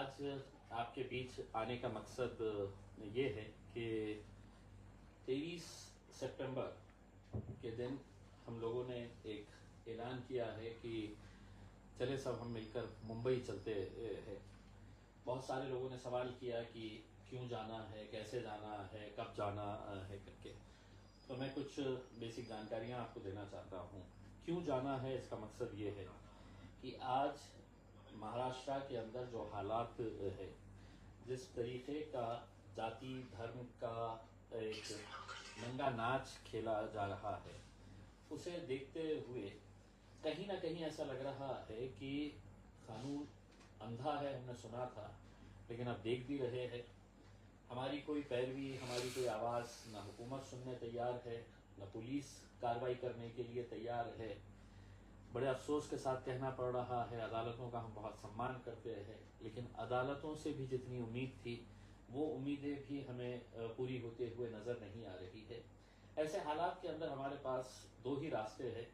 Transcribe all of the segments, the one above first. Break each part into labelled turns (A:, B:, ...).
A: आज आपके बीच आने का मकसद ये है कि 23 सितंबर के दिन हम लोगों ने एक ऐलान किया है कि चले सब हम मिलकर मुंबई चलते हैं। बहुत सारे लोगों ने सवाल किया कि क्यों जाना है, कैसे जाना है, कब जाना है करके। तो मैं कुछ बेसिक जानकारियां आपको देना चाहता हूं। क्यों जाना है, इसका मकसद ये है कि आज महाराष्ट्र के अंदर जो हालात है, जिस तरीके का जाति धर्म का एक नंगा नाच खेला जा रहा है, उसे देखते हुए कहीं ना कहीं ऐसा लग रहा है कि कानून अंधा है। हमने सुना था, लेकिन अब देख भी रहे हैं। हमारी कोई पैरवी, हमारी कोई आवाज़ न हुकूमत सुनने तैयार है, न पुलिस कार्रवाई करने के लिए तैयार है। बड़े अफसोस के साथ कहना पड़ रहा है, अदालतों का हम बहुत सम्मान करते हैं, लेकिन अदालतों से भी जितनी उम्मीद थी वो उम्मीदें भी हमें पूरी होते हुए नजर नहीं आ रही है। ऐसे हालात के अंदर हमारे पास दो ही रास्ते हैं।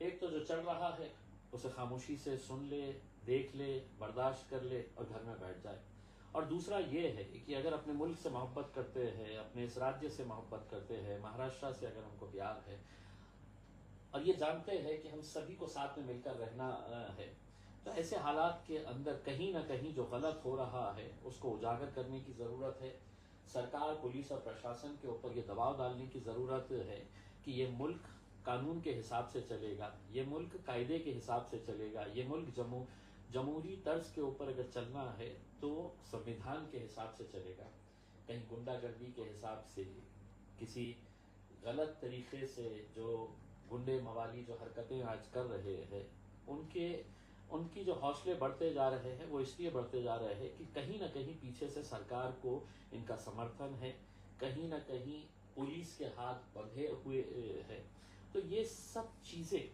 A: एक तो जो चल रहा है उसे खामोशी से सुन ले, देख ले, बर्दाश्त कर ले और घर में बैठ जाए। और दूसरा ये है कि अगर अपने मुल्क से मोहब्बत करते हैं, अपने इस राज्य से मोहब्बत करते हैं, महाराष्ट्र से अगर हमको प्यार है और ये जानते हैं कि हम सभी को साथ में मिलकर रहना है, तो ऐसे हालात के अंदर कहीं ना कहीं जो गलत हो रहा है उसको उजागर करने की जरूरत है। सरकार, पुलिस और प्रशासन के ऊपर ये दबाव डालने की जरूरत है कि ये मुल्क कानून के हिसाब से चलेगा, ये मुल्क कायदे के हिसाब से चलेगा, ये मुल्क जमहूरी तर्ज के ऊपर अगर चलना है तो संविधान के हिसाब से चलेगा। कहीं गुंडागर्दी के हिसाब से, किसी गलत तरीके से जो गुंडे मवाली जो हरकतें आज कर रहे हैं, उनकी जो हौसले बढ़ते जा रहे हैं वो इसलिए बढ़ते जा रहे हैं कि कहीं ना कहीं पीछे से सरकार को इनका समर्थन है, कहीं ना कहीं पुलिस के हाथ बंधे हुए है। तो ये सब चीजें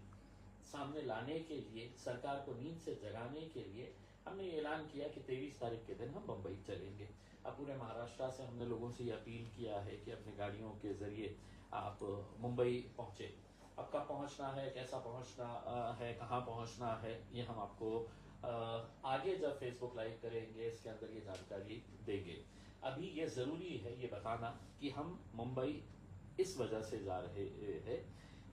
A: सामने लाने के लिए, सरकार को नींद से जगाने के लिए हमने ऐलान किया कि 23 तारीख के दिन हम मुंबई चलेंगे। अब पूरे महाराष्ट्र से हमने लोगों से ये अपील किया है कि अपनी गाड़ियों के जरिए आप मुंबई पहुंचे। अब कब पहुंचना है, कैसा पहुंचना है, कहाँ पहुंचना है, ये हम आपको आगे जब फेसबुक लाइव करेंगे इसके अंदर ये जानकारी देंगे। अभी ये जरूरी है ये बताना कि हम मुंबई इस वजह से जा रहे हैं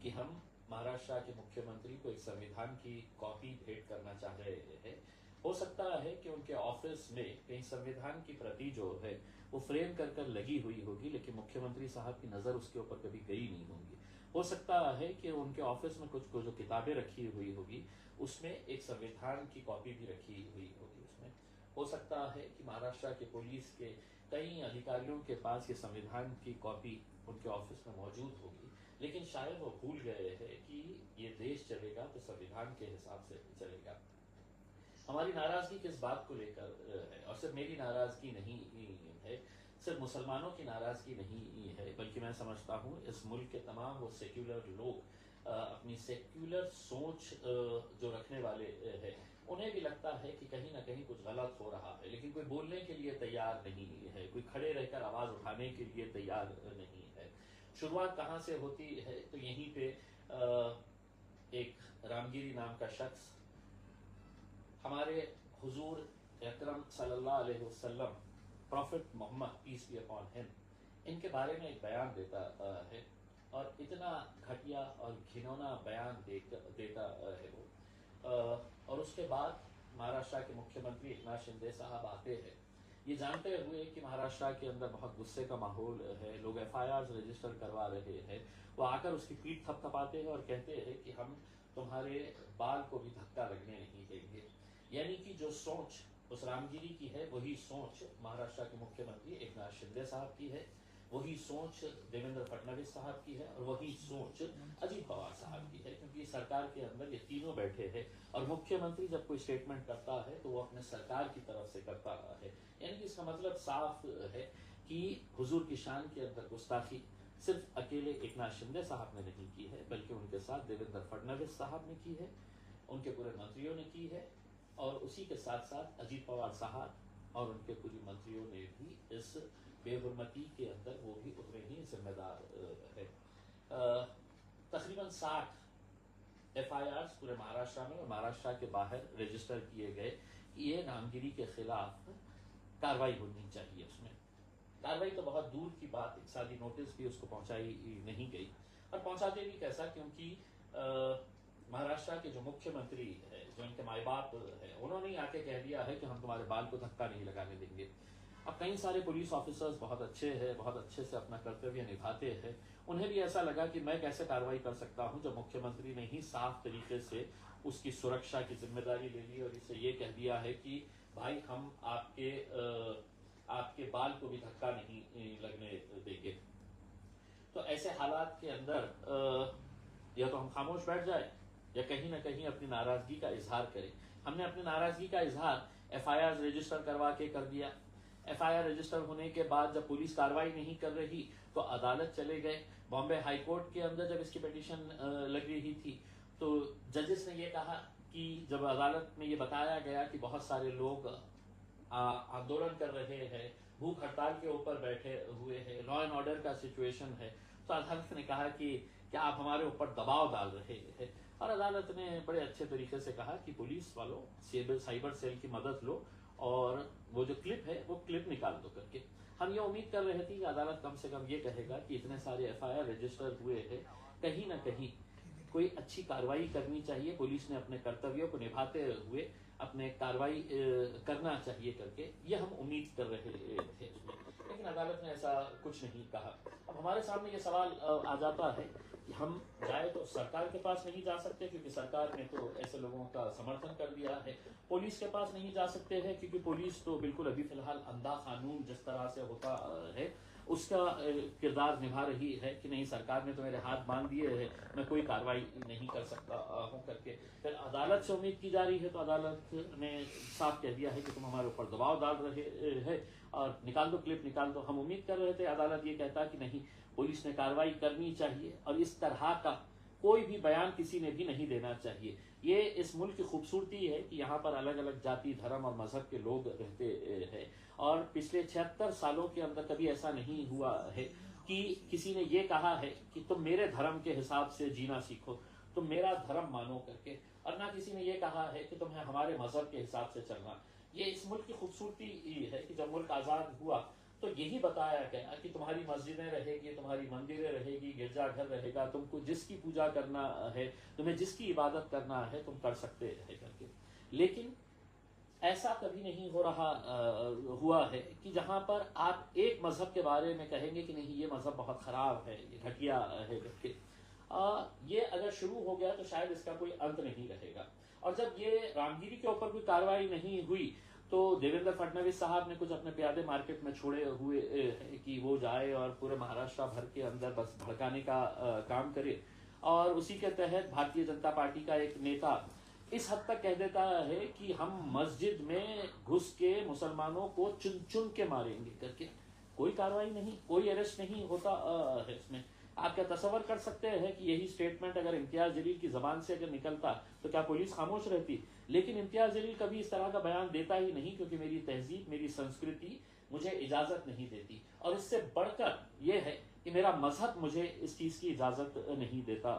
A: कि हम महाराष्ट्र के मुख्यमंत्री को एक संविधान की कॉपी भेंट करना चाह रहे हैं। हो सकता है कि उनके ऑफिस में कहीं संविधान की प्रति जो है वो फ्रेम कर कर लगी हुई होगी, लेकिन मुख्यमंत्री साहब की नजर उसके ऊपर कभी गई नहीं होगी। हो सकता है कि उनके ऑफिस में कुछ जो किताबें रखी हुई होगी उसमें एक संविधान की कॉपी भी रखी हुई होगी उसमें। हो सकता है कि महाराष्ट्र के पुलिस के कई अधिकारियों के पास ये संविधान की कॉपी उनके ऑफिस में मौजूद होगी, लेकिन शायद वो भूल गए हैं कि ये देश चलेगा तो संविधान के हिसाब से चलेगा। हमारी नाराजगी किस बात को लेकर है, और सिर्फ मेरी नाराजगी नहीं है, सिर्फ मुसलमानों की नाराजगी नहीं है, बल्कि मैं समझता हूं इस मुल्क के तमाम वो सेक्युलर लोग, अपनी सेक्युलर सोच जो रखने वाले हैं, उन्हें भी लगता है कि कहीं ना कहीं कुछ गलत हो रहा है, लेकिन कोई बोलने के लिए तैयार नहीं है, कोई खड़े रहकर आवाज उठाने के लिए तैयार नहीं है। शुरुआत कहां से होती है, तो यहीं पे एक रामगिरी नाम का शख्स हमारे हुजूर अकरम सल्लल्लाहु अलैहि वसल्लम, prophet Muhammad peace be upon him, इनके बारे में एक बयान देता है, और इतना घटिया और घिनौना बयान देता है वो। और उसके बाद महाराष्ट्र के मुख्यमंत्री एकनाथ शिंदे साहब आते हैं, ये जानते हुए कि महाराष्ट्र के अंदर बहुत गुस्से का माहौल है, लोग एफआईआर रजिस्टर करवा रहे हैं। वो आकर उसकी पीठ थपथपाते हैं और कहते हैं कि हम तुम्हारे बाल को भी धक्का लगने नहीं देंगे। यानी कि जो सोच उस रामगिरी की है वही सोच महाराष्ट्र के मुख्यमंत्री एकनाथ शिंदे साहब की है, वही सोच देवेंद्र फडणवीस साहब की है, और वही सोच अजीत पवार साहब की है, क्योंकि सरकार के अंदर ये तीनों बैठे हैं। और मुख्यमंत्री जब कोई स्टेटमेंट करता है तो वो अपने सरकार की तरफ से करता है। यानी कि इसका मतलब साफ है कि हुजूर की शान के अंदर गुस्ताखी सिर्फ अकेले एकनाथ शिंदे साहब ने नहीं की है, बल्कि उनके साथ देवेंद्र फडणवीस साहब ने की है, उनके पूरे मंत्रियों ने की है, और उसी के साथ साथ अजीत पवार साहब और उनके पूरी मंत्रियों ने भी इस बेहुरमती के अंदर वो भी उतने ही जिम्मेदार है। तकरीबन 60 एफआईआर पूरे महाराष्ट्र में और महाराष्ट्र के बाहर रजिस्टर किए गए ये रामगिरी के खिलाफ कार्रवाई होनी चाहिए। उसमें कार्रवाई तो बहुत दूर की बात, एक सादी नोटिस भी उसको पहुंचाई नहीं गई। और पहुंचाते भी कैसा, क्योंकि महाराष्ट्र के जो मुख्यमंत्री है, जो इनके माए बाप है, उन्होंने आके कह दिया है कि हम तुम्हारे बाल को धक्का नहीं लगाने देंगे। अब कई सारे पुलिस ऑफिसर्स बहुत अच्छे हैं, बहुत अच्छे से अपना कर्तव्य निभाते हैं, उन्हें भी ऐसा लगा कि मैं कैसे कार्रवाई कर सकता हूं जब मुख्यमंत्री ने ही साफ तरीके से उसकी सुरक्षा की जिम्मेदारी ले ली और इसे ये कह दिया है कि भाई हम आपके बाल को भी धक्का नहीं लगने देंगे। तो ऐसे हालात के अंदर या तो हम खामोश बैठ जाए या कहीं ना कहीं अपनी नाराजगी का इजहार करें। हमने अपनी नाराजगी का इजहार एफआईआर रजिस्टर करवा के कर दिया। एफआईआर रजिस्टर होने के बाद जब पुलिस कार्रवाई नहीं कर रही तो अदालत चले गए। बॉम्बे हाई कोर्ट के अंदर जब इसकी पिटीशन लग रही थी तो जजेस ने ये कहा कि जब अदालत में ये बताया गया कि बहुत सारे लोग आंदोलन कर रहे हैं, भूख हड़ताल के ऊपर बैठे हुए हैं, लॉ एंड ऑर्डर का सिचुएशन है, तो अदालत ने कहा कि क्या आप हमारे ऊपर दबाव डाल रहे हैं। और अदालत ने बड़े अच्छे तरीके से कहा कि पुलिस वालों साइबर सेल की मदद लो और वो जो क्लिप है वो क्लिप निकाल दो करके। हम ये उम्मीद कर रहे थे कि अदालत कम से कम ये कहेगा कि इतने सारे एफआईआर रजिस्टर हुए हैं, कहीं ना कहीं कोई अच्छी कार्रवाई करनी चाहिए, पुलिस ने अपने कर्तव्यों को निभाते हुए अपने कार्रवाई करना चाहिए करके ये हम उम्मीद कर रहे थे। लेकिन अदालत ने ऐसा कुछ नहीं कहा। अब हमारे सामने ये सवाल आ जाता है कि हम जाए तो सरकार के पास नहीं जा सकते क्योंकि सरकार ने तो ऐसे लोगों का समर्थन कर दिया है। पुलिस के पास नहीं जा सकते हैं क्योंकि पुलिस तो बिल्कुल अभी फिलहाल अंधा कानून जिस तरह से होता है उसका किरदार निभा रही है कि नहीं, सरकार ने तो मेरे हाथ बांध दिए हैं, मैं कोई कार्रवाई नहीं कर सकता हूं करके। फिर अदालत से उम्मीद की जा रही है तो अदालत ने साफ कह दिया है कि तुम हमारे ऊपर दबाव डाल रहे हैं और निकाल दो क्लिप, निकाल दो। हम उम्मीद कर रहे थे अदालत ये कहता कि नहीं, पुलिस ने कार्रवाई करनी चाहिए और इस तरह का कोई भी बयान किसी ने भी नहीं देना चाहिए। ये इस मुल्क की खूबसूरती है कि यहाँ पर अलग अलग जाति, धर्म और मजहब के लोग रहते हैं और पिछले 76 सालों के अंदर कभी ऐसा नहीं हुआ है कि किसी ने ये कहा है कि तुम मेरे धर्म के हिसाब से जीना सीखो, तुम मेरा धर्म मानो करके, और ना किसी ने ये कहा है कि तुम्हें हमारे मजहब के हिसाब से चलना। ये इस मुल्क की खूबसूरती है कि जब मुल्क आजाद हुआ तो यही बताया गया कि तुम्हारी मस्जिदें रहेगी, तुम्हारी मंदिरें रहेगी, गिरजाघर रहेगा, तुमको जिसकी पूजा करना है, तुम्हें जिसकी इबादत करना है तुम कर सकते हैं करके। लेकिन ऐसा कभी नहीं हुआ है कि जहां पर आप एक मजहब के बारे में कहेंगे कि नहीं ये मजहब बहुत खराब है, ये घटिया है करके। ये अगर शुरू हो गया तो शायद इसका कोई अंत नहीं रहेगा। और जब ये रामगिरी के ऊपर कोई कार्रवाई नहीं हुई तो देवेंद्र फडणवीस साहब ने कुछ अपने प्यादे मार्केट में छोड़े हुए कि वो जाए और पूरे महाराष्ट्र भर के अंदर बस भड़काने का काम करे। और उसी के तहत भारतीय जनता पार्टी का एक नेता इस हद तक कह देता है कि हम मस्जिद में घुस के मुसलमानों को चुन चुन के मारेंगे करके। कोई कार्रवाई नहीं, कोई अरेस्ट नहीं होता है इसमें। आप क्या तस्वर कर सकते हैं कि यही स्टेटमेंट अगर इम्तियाज जलील की जबान से अगर निकलता तो क्या पुलिस खामोश रहती? लेकिन इम्तियाज जलील कभी इस तरह का बयान देता ही नहीं क्योंकि मेरी तहजीब, मेरी संस्कृति मुझे इजाजत नहीं देती। और इससे बढ़कर यह है कि मेरा मजहब मुझे इस चीज की इजाजत नहीं देता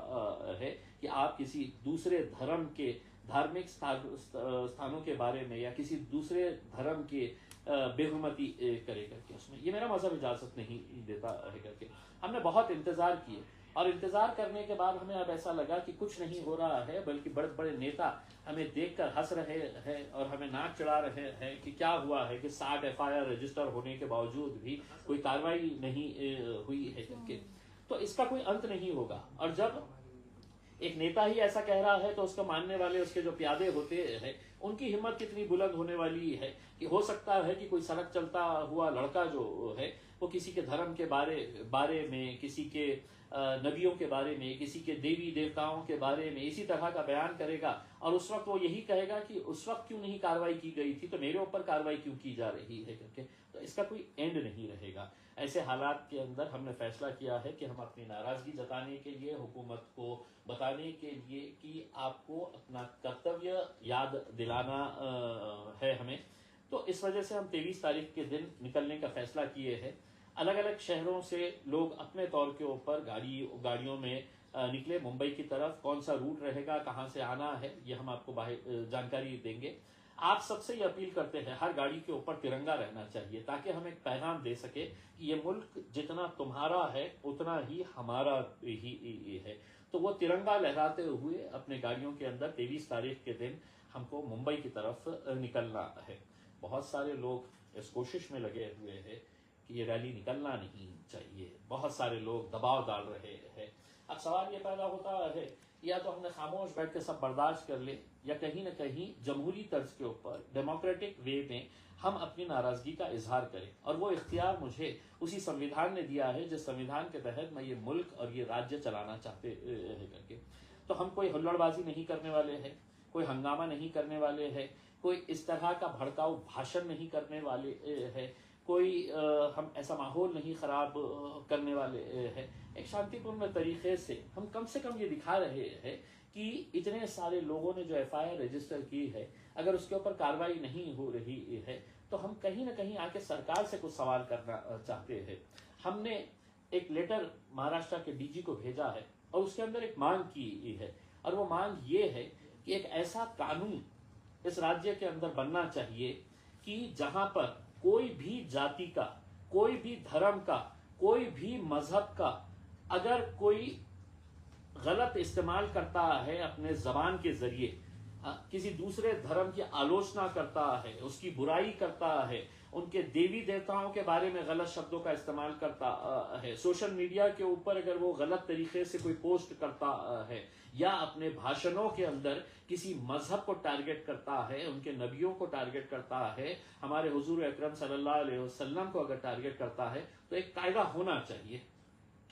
A: है कि आप किसी दूसरे धर्म के धार्मिक स्थानों के बारे में या किसी दूसरे धर्म के बेहुरमती करे करके। उसमें ये मेरा मजहब इजाजत नहीं देता है करके। हमने बहुत इंतजार किए और इंतजार करने के बाद हमें अब ऐसा लगा कि कुछ नहीं हो रहा है, बल्कि बड़े बड़े नेता हमें देखकर हंस रहे हैं और हमें नाक चढ़ा रहे हैं कि क्या हुआ है कि 60 एफआईआर रजिस्टर होने के बावजूद भी कोई कार्रवाई नहीं हुई है करके। तो इसका कोई अंत नहीं होगा। और जब एक नेता ही ऐसा कह रहा है तो उसको मानने वाले उसके जो प्यादे होते हैं उनकी हिम्मत कितनी बुलंद होने वाली है कि हो सकता है कि कोई सड़क चलता हुआ लड़का जो है वो किसी के धर्म के बारे में, किसी के नबियों के बारे में, किसी के देवी देवताओं के बारे में इसी तरह का बयान करेगा और उस वक्त वो यही कहेगा कि उस वक्त क्यों नहीं कार्रवाई की गई थी, तो मेरे ऊपर कार्रवाई क्यों की जा रही है करके। तो इसका कोई एंड नहीं रहेगा। ऐसे हालात के अंदर हमने फैसला किया है कि हम अपनी नाराजगी जताने के लिए, हुकूमत को बताने के लिए कि आपको अपना कर्तव्य याद दिलाना है हमें, तो इस वजह से हम 23 तारीख के दिन निकलने का फैसला किए हैं। अलग अलग शहरों से लोग अपने तौर के ऊपर गाड़ियों में निकले मुंबई की तरफ। कौन सा रूट रहेगा, कहां से आना है, ये हम आपको जानकारी देंगे। आप सबसे ये अपील करते हैं हर गाड़ी के ऊपर तिरंगा रहना चाहिए, ताकि हम एक पैगाम दे सके कि ये मुल्क जितना तुम्हारा है उतना ही हमारा ही है। तो वो तिरंगा लहराते हुए अपने गाड़ियों के अंदर 23 तारीख के दिन हमको मुंबई की तरफ निकलना है। बहुत सारे लोग इस कोशिश में लगे हुए हैं कि ये रैली निकलना नहीं चाहिए, बहुत सारे लोग दबाव डाल रहे हैं। अब सवाल ये पैदा होता है, या तो हमने खामोश बैठ के सब बर्दाश्त कर ले, या कहीं ना कहीं जमहूरी तर्ज के ऊपर डेमोक्रेटिक वे में हम अपनी नाराजगी का इजहार करें। और वो इख्तियार मुझे उसी संविधान ने दिया है जिस संविधान के तहत मैं ये मुल्क और ये राज्य चलाना चाहते हैं करके। तो हम कोई हुल्लड़बाजी नहीं करने वाले हैं, कोई हंगामा नहीं करने वाले हैं, कोई इस तरह का भड़काऊ भाषण नहीं करने वाले हैं, कोई हम ऐसा माहौल नहीं खराब करने वाले हैं। एक शांतिपूर्ण तरीके से हम कम से कम ये दिखा रहे हैं कि इतने सारे लोगों ने जो एफआईआर रजिस्टर की है, अगर उसके ऊपर कार्रवाई नहीं हो रही है तो हम कहीं ना कहीं आके सरकार से कुछ सवाल करना चाहते हैं। हमने एक लेटर महाराष्ट्र के डीजी को भेजा है और उसके अंदर एक मांग की है, और वो मांग ये है कि एक ऐसा कानून इस राज्य के अंदर बनना चाहिए कि जहां पर कोई भी जाति का, कोई भी धर्म का, कोई भी मजहब का अगर कोई गलत इस्तेमाल करता है अपने जबान के जरिए, किसी दूसरे धर्म की आलोचना करता है, उसकी बुराई करता है, उनके देवी देवताओं के बारे में गलत शब्दों का इस्तेमाल करता है, सोशल मीडिया के ऊपर अगर वो गलत तरीके से कोई पोस्ट करता है, या अपने भाषणों के अंदर किसी मजहब को टारगेट करता है, उनके नबियों को टारगेट करता है, हमारे हुजूर अकरम सल्लल्लाहु अलैहि वसल्लम को अगर टारगेट करता है, तो एक कायदा होना चाहिए।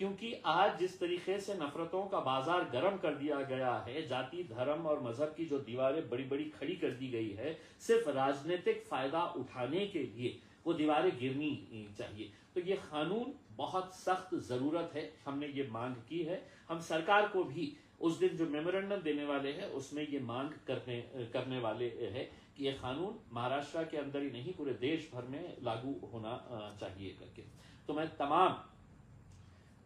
A: क्योंकि आज जिस तरीके से नफरतों का बाजार गर्म कर दिया गया है, जाति धर्म और मजहब की जो दीवारें बड़ी बड़ी खड़ी कर दी गई है सिर्फ राजनीतिक फायदा उठाने के लिए, वो दीवारें गिरनी चाहिए। तो ये कानून बहुत सख्त जरूरत है, हमने ये मांग की है। हम सरकार को भी उस दिन जो मेमोरेंडम देने वाले हैं उसमें ये मांग करने वाले हैं कि ये कानून महाराष्ट्र के अंदर ही नहीं पूरे देश भर में लागू होना चाहिए करके। तो मैं तमाम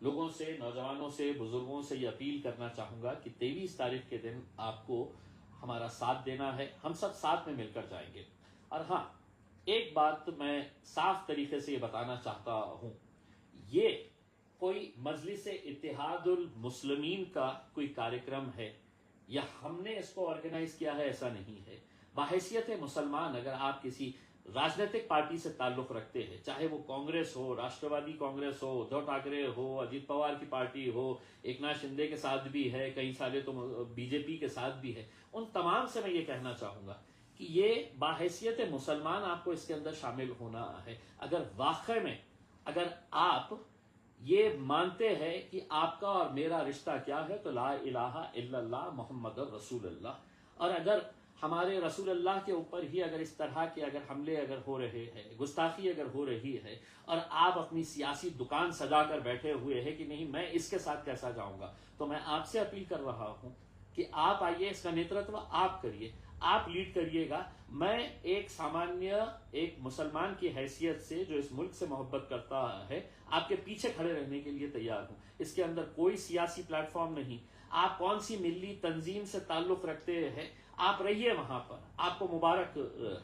A: लोगों से, नौजवानों से, बुजुर्गों से ये अपील करना चाहूंगा कि 23 तारीख के दिन आपको हमारा साथ देना है, हम सब साथ में मिलकर जाएंगे। और हाँ, एक बात मैं साफ तरीके से ये बताना चाहता हूं, ये कोई मजलिस-ए इत्तेहादुल मुस्लिमीन का कोई कार्यक्रम है या हमने इसको ऑर्गेनाइज किया है, ऐसा नहीं है। बाहैसियत मुसलमान अगर आप किसी राजनीतिक पार्टी से ताल्लुक रखते हैं, चाहे वो कांग्रेस हो, राष्ट्रवादी कांग्रेस हो, उद्धव ठाकरे हो, अजीत पवार की पार्टी हो, एकनाथ शिंदे के साथ भी है, कई सारे तो बीजेपी के साथ भी है, उन तमाम से मैं ये कहना चाहूंगा कि ये बाहैसियत मुसलमान आपको इसके अंदर शामिल होना है। अगर वाकई में अगर आप ये मानते हैं कि आपका और मेरा रिश्ता क्या है, तो ला इलाहा इल्लल्लाह मुहम्मदुर रसूलुल्लाह। और अगर हमारे रसूल अल्लाह के ऊपर ही अगर इस तरह के अगर हमले अगर हो रहे हैं, गुस्ताखी अगर हो रही है, और आप अपनी सियासी दुकान सजा कर बैठे हुए हैं कि नहीं मैं इसके साथ कैसा जाऊंगा, तो मैं आपसे अपील कर रहा हूं कि आप आइए, इसका नेतृत्व आप करिए, आप लीड करिएगा। मैं एक सामान्य एक मुसलमान की हैसियत से जो इस मुल्क से मोहब्बत करता है, आपके पीछे खड़े रहने के लिए तैयार हूं। इसके अंदर कोई सियासी प्लेटफॉर्म नहीं, आप कौन सी मिली तंजीम से ताल्लुक रखते हैं, आप रहिए वहां पर, आपको मुबारक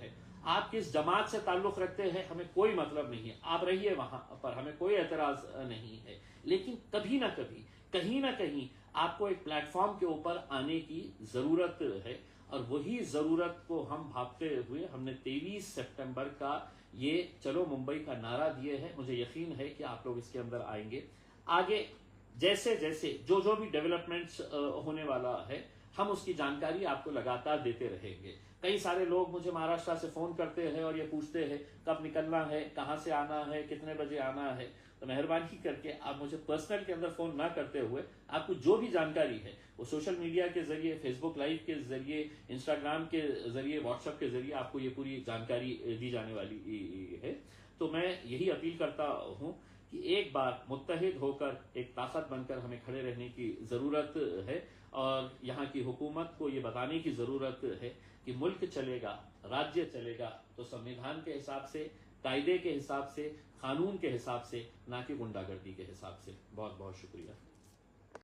A: है। आप किस जमात से ताल्लुक रखते हैं हमें कोई मतलब नहीं है, आप रहिए वहां पर, हमें कोई एतराज नहीं है। लेकिन कभी ना कभी, कहीं ना कहीं आपको एक प्लेटफॉर्म के ऊपर आने की जरूरत है, और वही जरूरत को हम भागते हुए हमने 23 सितंबर का ये चलो मुंबई का नारा दिए है। मुझे यकीन है कि आप लोग इसके अंदर आएंगे। आगे जैसे जैसे जो भी डेवलपमेंट्स होने वाला है, हम उसकी जानकारी आपको लगातार देते रहेंगे। कई सारे लोग मुझे महाराष्ट्र से फोन करते हैं और ये पूछते हैं कब निकलना है, कहां से आना है, कितने बजे आना है। तो मेहरबानी करके आप मुझे पर्सनल के अंदर फोन ना करते हुए, आपको जो भी जानकारी है वो सोशल मीडिया के जरिए, फेसबुक लाइव के जरिए, इंस्टाग्राम के जरिए, व्हाट्सएप के जरिए आपको ये पूरी जानकारी दी जाने वाली है। तो मैं यही अपील करता हूं कि एक बार मुत्तहिद होकर एक ताकत बनकर हमें खड़े रहने की जरूरत है, और यहाँ की हुकूमत को ये बताने की जरूरत है कि मुल्क चलेगा, राज्य चलेगा तो संविधान के हिसाब से, कायदे के हिसाब से, कानून के हिसाब से, ना कि गुंडागर्दी के हिसाब से। बहुत बहुत शुक्रिया।